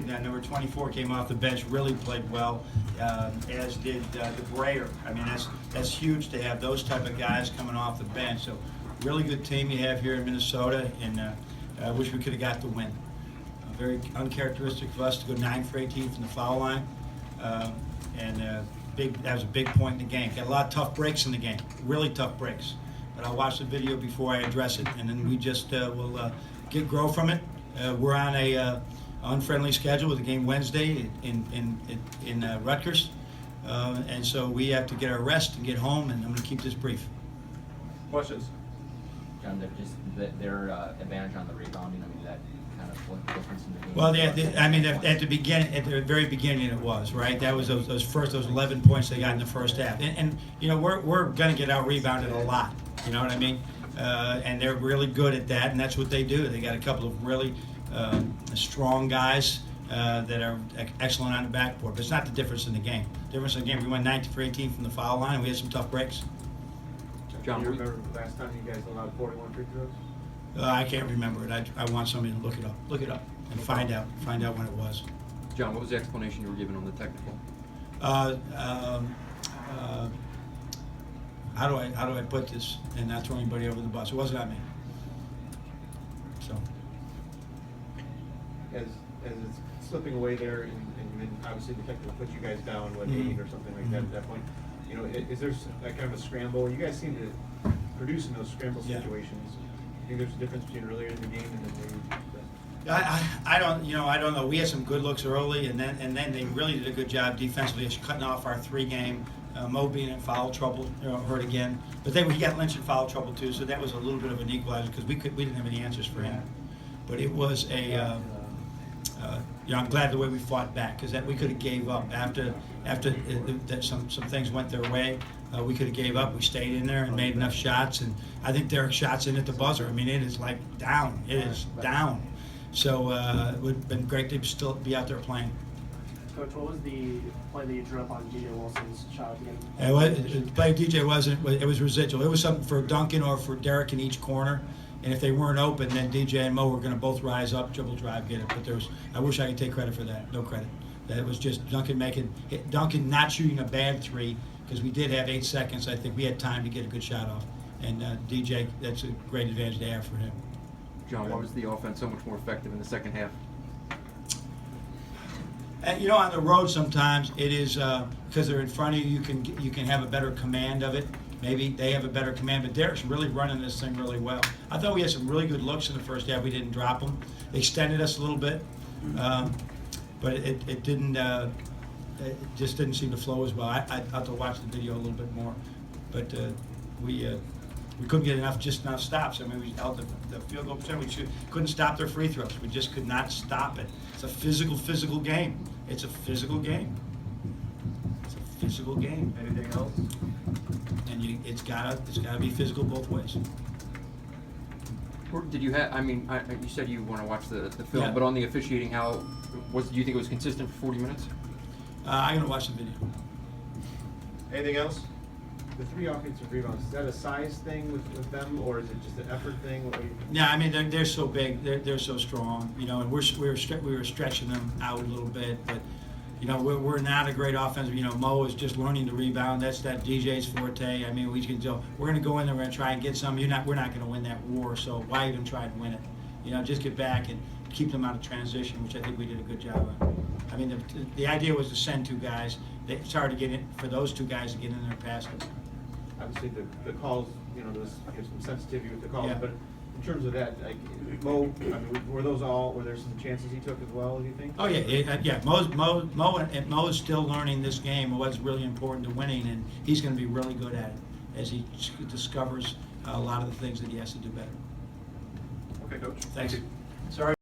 Number 24 came off the bench, really played well, as did the Brayer. I mean, that's huge to have those type of guys coming off the bench. So, really good team you have here in Minnesota, and I wish we could have got the win. Very uncharacteristic of us to go 9 for 18 from the foul line, and that was a big point in the game. Got a lot of tough breaks in the game, really tough breaks. But I'll watch the video before I address it, and then we just will grow from it. We're on a unfriendly schedule with a game Wednesday in Rutgers, and so we have to get our rest and get home. And I'm going to keep this brief. Questions? John, their advantage on the rebounding. I mean, that kind of what difference in the game. Well, I mean, at the very beginning, it was right. That was those 11 points they got in the first half, and you know we're going to get out rebounded a lot. You know what I mean? And they're really good at that, and that's what they do. They got a couple of really strong guys that are excellent on the backboard. But it's not the difference in the game. The difference in the game, we went 19 for 18 from the foul line, and we had some tough breaks. John, do you remember the last time you guys allowed 41 free throws? I can't remember it. I want somebody to look it up, and find out when it was. John, what was the explanation you were given on the technical? How do I put this and not throw anybody over the bus? It wasn't on me. So. As it's slipping away there, and obviously the technical put you guys down, 8 or something like that at that point. You know, is there that kind of a scramble? You guys seem to produce in those scramble situations. I think there's a difference between earlier in the game and then I don't know. We had some good looks early, and then they really did a good job defensively, cutting off our 3-game. Mo being in foul trouble, hurt again. But he got Lynch in foul trouble too, so that was a little bit of an equalizer because we didn't have any answers for him. But it was I'm glad the way we fought back because we could have gave up after some things went their way. We could have gave up. We stayed in there and made enough shots, and I think Derek's shots in at the buzzer. I mean, it is like down. It is down. So it would have been great to still be out there playing. Coach, what was the play that you drew up on DJ Wilson's shot again? The play DJ it was residual. It was something for Duncan or for Derek in each corner. And if they weren't open, then DJ and Mo were going to both rise up, dribble, drive, get it. But I wish I could take credit for that. No credit. That was just Duncan not shooting a bad 3 because we did have 8 seconds. I think we had time to get a good shot off. And DJ, that's a great advantage to have for him. John, why was the offense so much more effective in the second half? And, on the road sometimes it is because they're in front of you. You can have a better command of it. Maybe they have a better command, but Derek's really running this thing really well. I thought we had some really good looks in the first half. We didn't drop them. They extended us a little bit, but it didn't. It just didn't seem to flow as well. I have to watch the video a little bit more, but we couldn't get enough stops. I mean, we held the field goal percentage. We couldn't stop their free throws. We just could not stop it. It's a physical game. It's a physical game. It's a physical game. anything else? And it's gotta be physical both ways. Or did you have? I mean, you said you want to watch the film, Yeah. but on the officiating, do you think it was consistent for 40 minutes? I'm gonna watch the video. Anything else? The 3 offensive rebounds, is that a size thing with them, or is it just an effort thing? Yeah, I mean they're so big, they're so strong, and we were stretching them out a little bit, but we're not a great offense. Mo is just learning to rebound. That's that DJ's forte. I mean, we're going to go in there, we're going to try and get some. We're not going to win that war, so why even try to win it? Just get back and keep them out of transition, which I think we did a good job on. I mean, the idea was to send 2 guys. It's hard to get in for those 2 guys to get in there and pass them. Obviously, the calls, there's some sensitivity with the calls, Yeah. but in terms of that, like Mo, I mean, were there some chances he took as well, do you think? Oh yeah. Mo is still learning this game. What's really important to winning, and he's going to be really good at it as he discovers a lot of the things that he has to do better. Okay, Coach. Thanks. Thank you. Sorry.